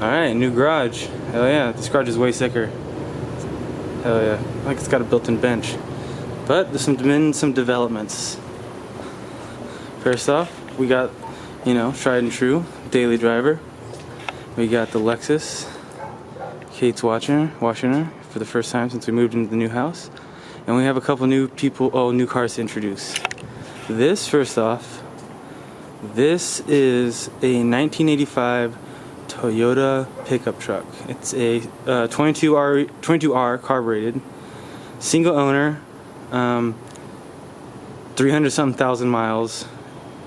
Alright, new garage. Hell yeah, this garage is way sicker. Hell yeah, like it's got a built-in bench. But there's been some developments. First off, we got, you know, tried and true daily driver. We got the Lexus. Kate's washing her for the first time since we moved into the new house. And we have a couple new cars to introduce. This, first off, this is a 1985 Toyota pickup truck. It's a 22R carbureted, single owner, 300-something thousand miles.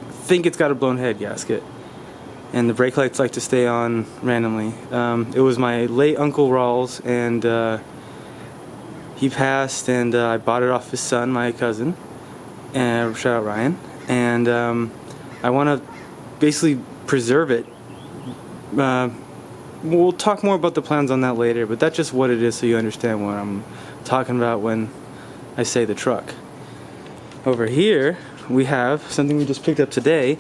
I think it's got a blown head gasket, and the brake lights like to stay on randomly. It was my late Uncle Rawls, and he passed, and I bought it off his son, my cousin, and shout out Ryan. And I want to basically preserve it. We'll talk more about the plans on that later, but that's just what it is, so you understand what I'm talking about when I say the truck. Over here we have something we just picked up today,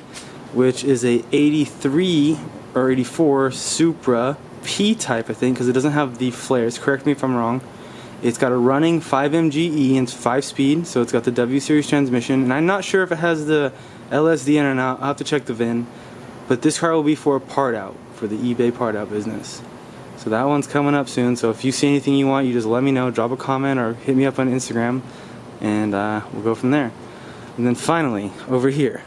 which is a 83 or 84 Supra P-type, I think, because it doesn't have the flares. Correct me if I'm wrong. It's got a running 5 MGE and 5-speed, so it's got the W series transmission, and I'm not sure if it has the LSD in or not. I'll have to check the VIN. But this car will be for a part out, for the eBay part out business. So that one's coming up soon, so if you see anything you want, you just let me know, drop a comment or hit me up on Instagram, and we'll go from there. And then finally, over here,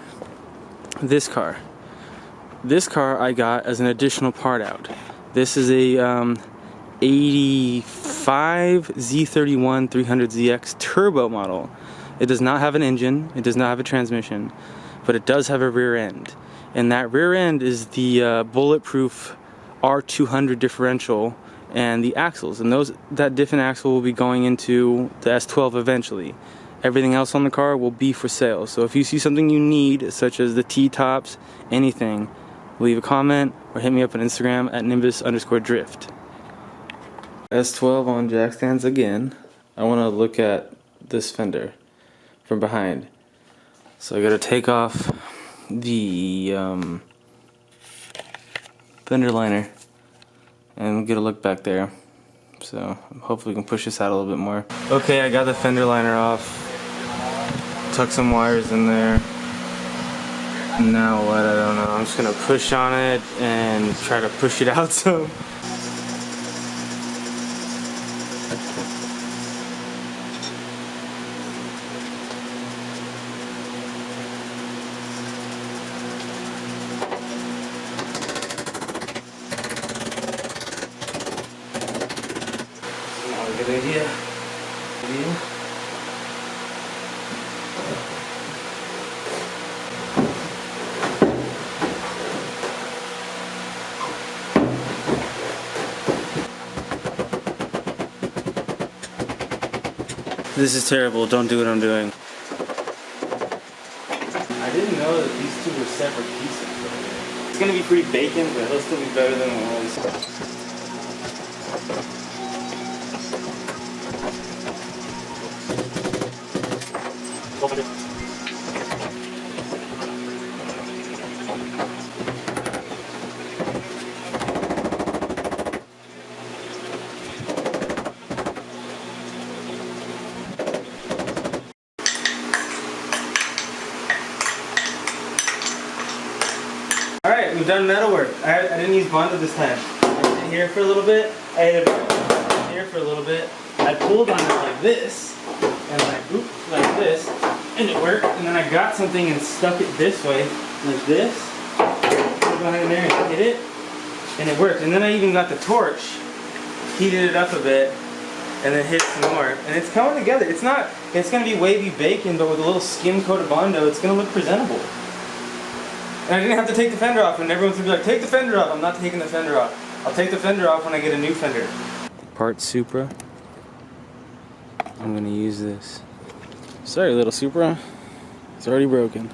this car. This car I got as an additional part out. This is a 85 Z31 300ZX turbo model. It does not have an engine, it does not have a transmission, but it does have a rear end. And that rear end is the bulletproof R200 differential and the axles. And that diff and axle will be going into the S12 eventually. Everything else on the car will be for sale. So if you see something you need, such as the T-tops, anything, leave a comment or hit me up on Instagram at Nimbus_drift. S12 on jack stands again. I want to look at this fender from behind. So I gotta take off the fender liner and get a look back there. So hopefully we can push this out a little bit more. Okay, I got the fender liner off. Tuck some wires in there. Now what? I don't know. I'm just gonna push on it and try to push it out some. Good idea. This is terrible. Don't do what I'm doing. I didn't know that these two were separate pieces. It's gonna be pretty bacon, but it'll still be better than it was. Alright, we've done metal work. I didn't use Bondo this time. I did here for a little bit. I had it here for a little bit. I pulled on it like this, and like this, and it worked. And then I got something and stuck it this way, like this. Put it behind there and hit it, and it worked. And then I even got the torch, heated it up a bit, and then hit some more. And it's coming together. It's gonna be wavy bacon, but with a little skim coat of Bondo, it's gonna look presentable. And I didn't have to take the fender off, and everyone's gonna be like, take the fender off. I'm not taking the fender off. I'll take the fender off when I get a new fender. Part Supra. I'm gonna use this. Sorry, little Supra. It's already broken.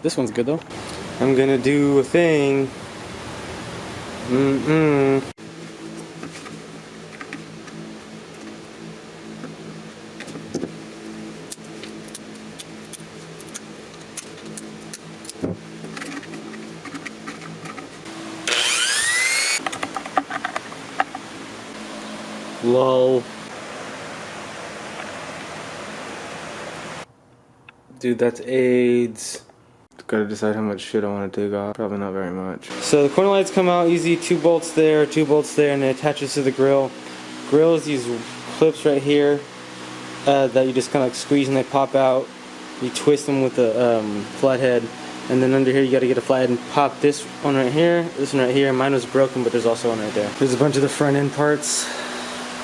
This one's good though. I'm gonna do a thing. Lol. Dude, that's AIDS. Gotta decide how much shit I want to take off. Probably not very much. So the corner lights come out easy. 2 bolts there, and it attaches to the grill. Grill is these clips right here that you just kind of like squeeze and they pop out. You twist them with the flathead, and then under here you gotta get a flathead and pop this one right here, this one right here. Mine was broken, but there's also one right there. There's a bunch of the front end parts.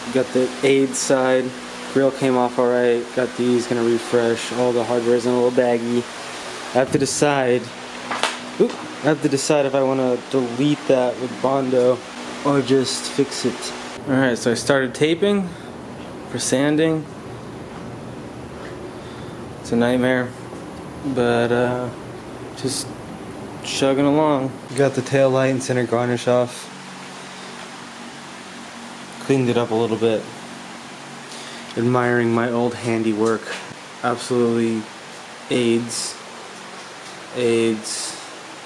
You got the AIDS side. Grill came off alright. Got these, gonna refresh. All the hardware's in a little baggie. I have to decide if I want to delete that with Bondo or just fix it. Alright, so I started taping for sanding. It's a nightmare, but just chugging along. Got the tail light and center garnish off. Cleaned it up a little bit. Admiring my old handiwork. Absolutely AIDS,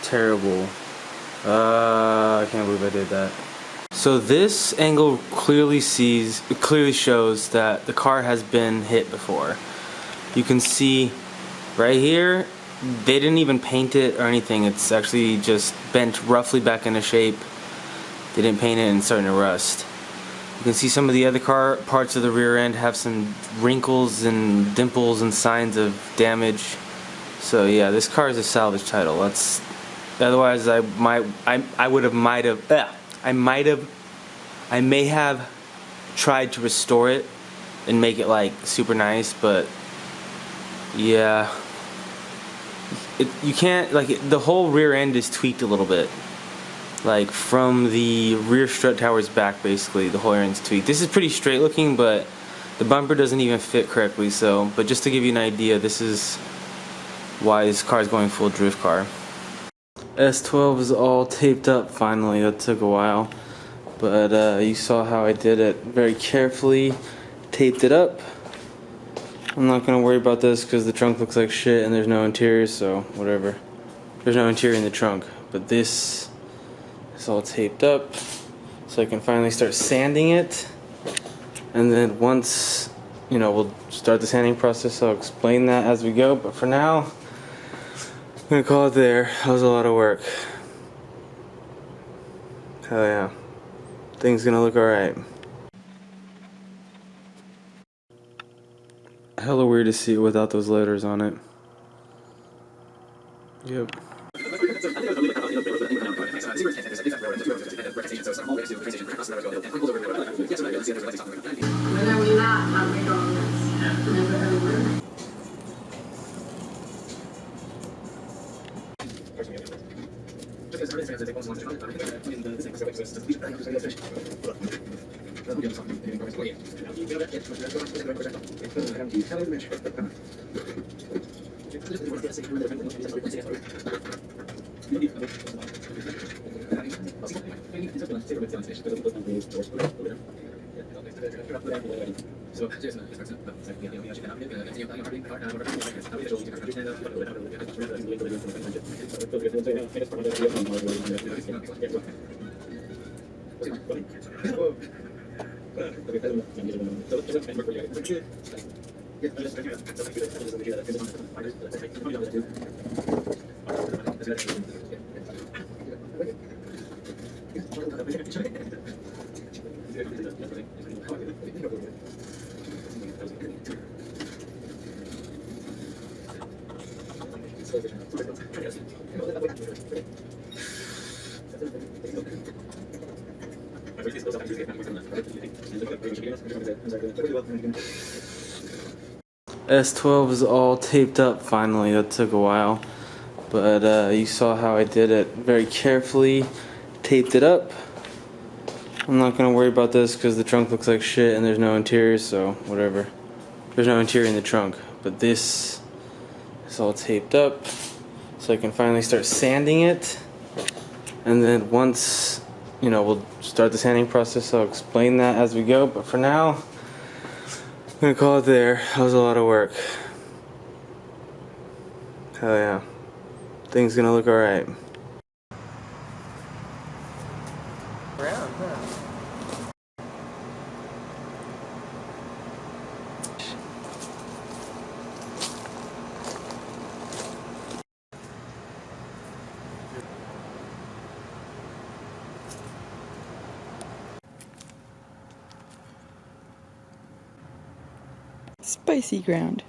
terrible. I can't believe I did that. So this angle clearly shows that the car has been hit before. You can see right here, they didn't even paint it or anything. It's actually just bent roughly back into shape. They didn't paint it and it's starting to rust. You can see some of the other car parts of the rear end have some wrinkles and dimples and signs of damage. So yeah, this car is a salvage title. Otherwise I may have tried to restore it and make it like super nice, but yeah, you can't, like, the whole rear end is tweaked a little bit. Like from the rear strut towers back, basically the whole rear end's tweaked. This is pretty straight looking, but the bumper doesn't even fit correctly. So, but just to give you an idea, this is why this car is going full drift car. S12 is all taped up finally. That took a while, but you saw how I did it very carefully. Taped it up. I'm not gonna worry about this because the trunk looks like shit and there's no interior, so whatever. There's no interior in the trunk, but this is all taped up, so I can finally start sanding it. And then once, you know, we'll start the sanding process. I'll explain that as we go, but for now, I'm gonna call it there. That was a lot of work. Hell yeah. Things gonna look alright. Hella weird to see it without those letters on it. Yep. S12 is all taped up finally. That took a while, but you saw how I did it very carefully. Taped it up. I'm not gonna worry about this because the trunk looks like shit and there's no interior, so whatever. There's no interior in the trunk, but this is all taped up, so I can finally start sanding it. And then once, you know, we'll start the sanding process. I'll explain that as we go, but for now, I'm gonna call it there. That was a lot of work. Hell yeah. Things gonna look alright. Spicy ground.